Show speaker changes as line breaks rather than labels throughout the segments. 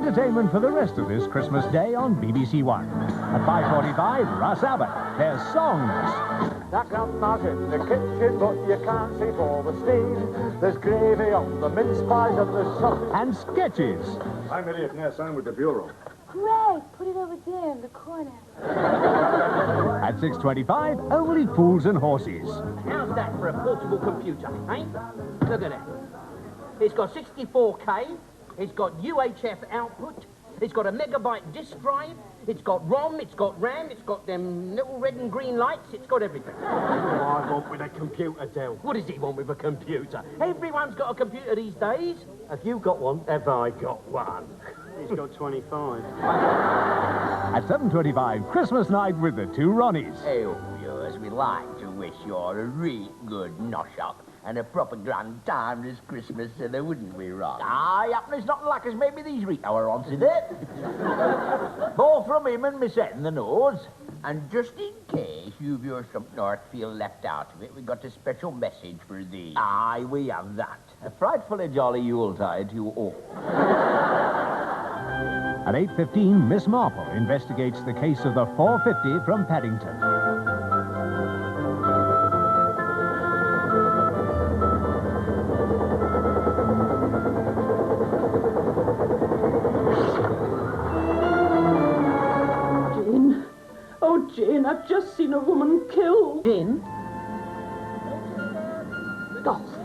entertainment for the rest of this Christmas day on BBC One. At 5:45, Russ Abbott. There's songs.
That grandma's in the kitchen, but you can't see for the steam. There's gravy on the mince pies and there's sausage.
And sketches.
I'm Elliot Ness, I'm with the Bureau.
Greg, put it over there in the corner.
At 6:25, only fools and horses.
How's that for a portable computer, eh? Look at that. It's got 64K, it's got UHF output, it's got a megabyte disk drive, it's got ROM, it's got RAM, it's got them little red and green lights, it's got everything. What do I want with a computer, Del? What does he want with a computer? Everyone's got a computer these days. Have you got one? Have I got one?
He's got 25.
At 7:25, Christmas night with the two Ronnies.
Hey, yours, we'd like to wish you all a real good nosh-up and a proper grand time this Christmas, wouldn't we, Ron? Aye, there's nothing like us maybe these our Roncie there. Both from him and me setting the nose. And just in case you of your something or feel left out of it, we got a special message for thee. Aye, we have that. A frightfully jolly Yuletide to you all.
At 8:15, Miss Marple investigates the case of the 450 from Paddington.
Jane. Oh, Jane, I've just seen a woman killed.
Jane?
Golf.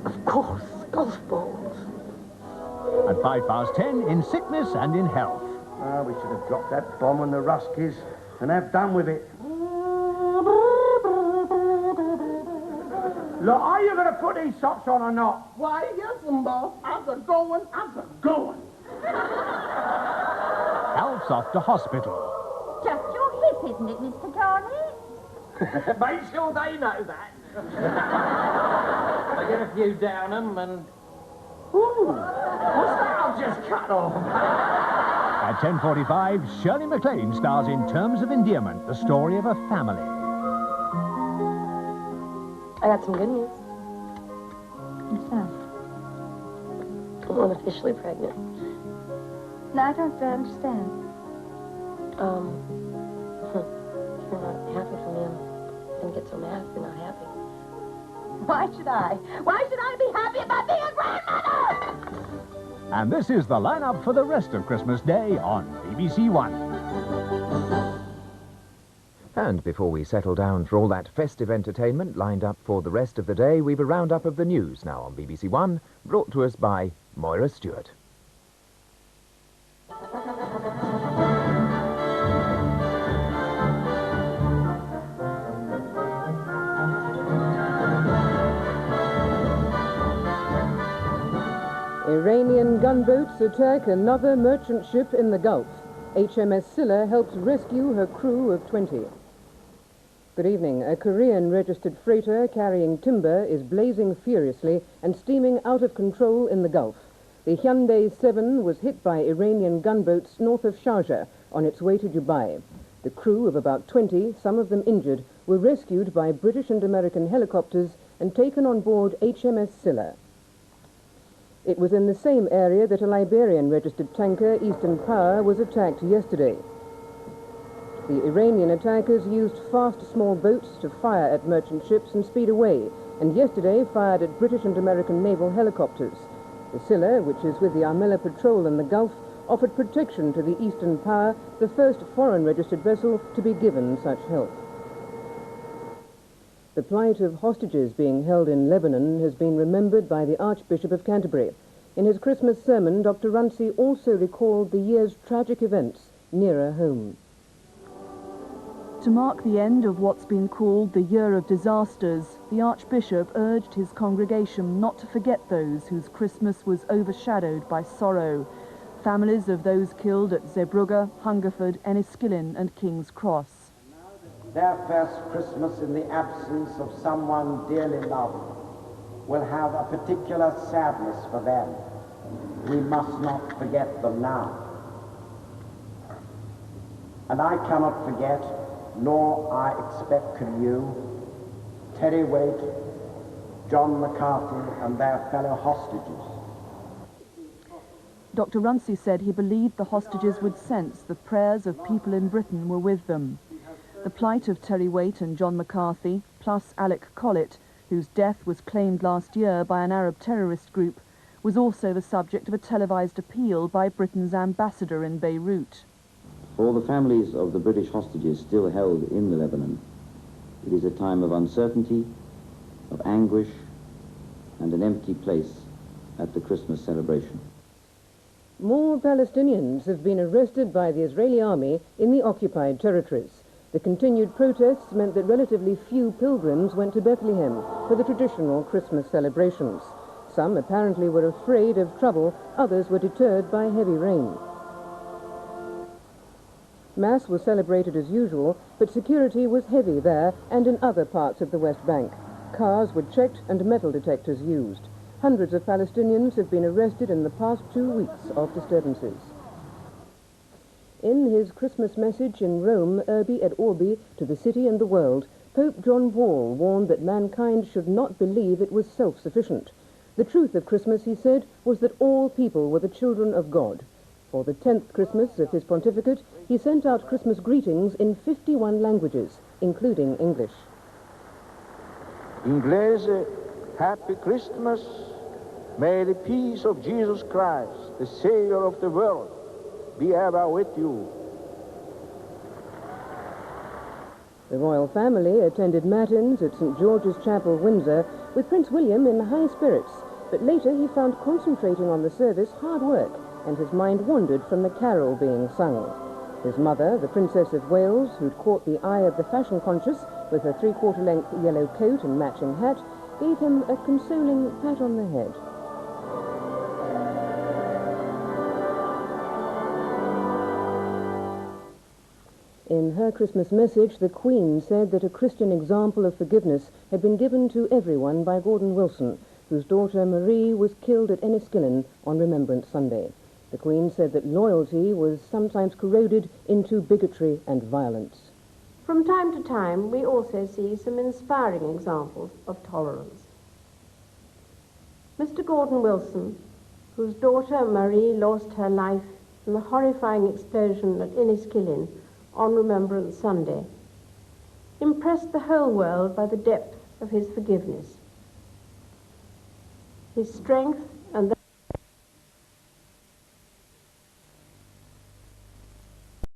Of course, golf balls.
At 10:05, in sickness and in health.
Ah, we should have dropped that bomb on the Ruskies and have done with it. Look, are you going to put these socks on or not?
Why, yes, boss. I'm going.
Alf's off to hospital.
Just your hip, isn't it, Mr. Carney?
Make sure they know that. I get a few down them and... Ooh, what's that I've just cut off?
At 10:45, Shirley MacLaine stars in Terms of Endearment, the story of a family.
I got some good news.
What's that?
I'm unofficially pregnant.
No, I don't understand.
If you're not happy for me, I'm gonna get so mad if you're not happy.
Why should I? Why should I be happy about being a grandmother?
And this is the lineup for the rest of Christmas Day on BBC One.
And before we settle down for all that festive entertainment lined up for the rest of the day, we've a roundup of the news now on BBC One, brought to us by Moira Stewart.
Iranian gunboats attack another merchant ship in the Gulf. HMS Scylla helps rescue her crew of 20. Good evening. A Korean-registered freighter carrying timber is blazing furiously and steaming out of control in the Gulf. The Hyundai 7 was hit by Iranian gunboats north of Sharjah on its way to Dubai. The crew of about 20, some of them injured, were rescued by British and American helicopters and taken on board HMS Scylla. It was in the same area that a Liberian-registered tanker, Eastern Power, was attacked yesterday. The Iranian attackers used fast small boats to fire at merchant ships and speed away, and yesterday fired at British and American naval helicopters. The Scylla, which is with the Armella Patrol in the Gulf, offered protection to the Eastern Power, the first foreign-registered vessel to be given such help. The plight of hostages being held in Lebanon has been remembered by the Archbishop of Canterbury. In his Christmas sermon, Dr. Runcie also recalled the year's tragic events nearer home.
To mark the end of what's been called the Year of Disasters, the Archbishop urged his congregation not to forget those whose Christmas was overshadowed by sorrow. Families of those killed at Zeebrugge, Hungerford, Enniskillen and King's Cross.
Their first Christmas in the absence of someone dearly loved will have a particular sadness for them. We must not forget them now. And I cannot forget, nor I expect can you, Terry Waite, John McCarthy and their fellow hostages.
Dr. Runcie said he believed the hostages would sense the prayers of people in Britain were with them. The plight of Terry Waite and John McCarthy, plus Alec Collett, whose death was claimed last year by an Arab terrorist group, was also the subject of a televised appeal by Britain's ambassador in Beirut.
For the families of the British hostages still held in the Lebanon, it is a time of uncertainty, of anguish, and an empty place at the Christmas celebration.
More Palestinians have been arrested by the Israeli army in the occupied territories. The continued protests meant that relatively few pilgrims went to Bethlehem for the traditional Christmas celebrations. Some apparently were afraid of trouble, others were deterred by heavy rain. Mass was celebrated as usual, but security was heavy there and in other parts of the West Bank. Cars were checked and metal detectors used. Hundreds of Palestinians have been arrested in the past 2 weeks of disturbances. In his Christmas message in Rome, Urbi et Orbi, to the city and the world, Pope John Paul warned that mankind should not believe it was self-sufficient. The truth of Christmas, he said, was that all people were the children of God. For the 10th Christmas of his pontificate, he sent out Christmas greetings in 51 languages, including English.
Inglese, happy Christmas. May the peace of Jesus Christ, the Savior of the world, be ever with you.
The royal family attended Matins at St. George's Chapel, Windsor, with Prince William in high spirits, but later he found concentrating on the service hard work, and his mind wandered from the carol being sung. His mother, the Princess of Wales, who'd caught the eye of the fashion-conscious with her three-quarter-length yellow coat and matching hat, gave him a consoling pat on the head. In her Christmas message, the Queen said that a Christian example of forgiveness had been given to everyone by Gordon Wilson, whose daughter Marie was killed at Enniskillen on Remembrance Sunday. The Queen said that loyalty was sometimes corroded into bigotry and violence.
From time to time, we also see some inspiring examples of tolerance. Mr. Gordon Wilson, whose daughter Marie lost her life in the horrifying explosion at Enniskillen on Remembrance Sunday, impressed the whole world by the depth of his forgiveness. His strength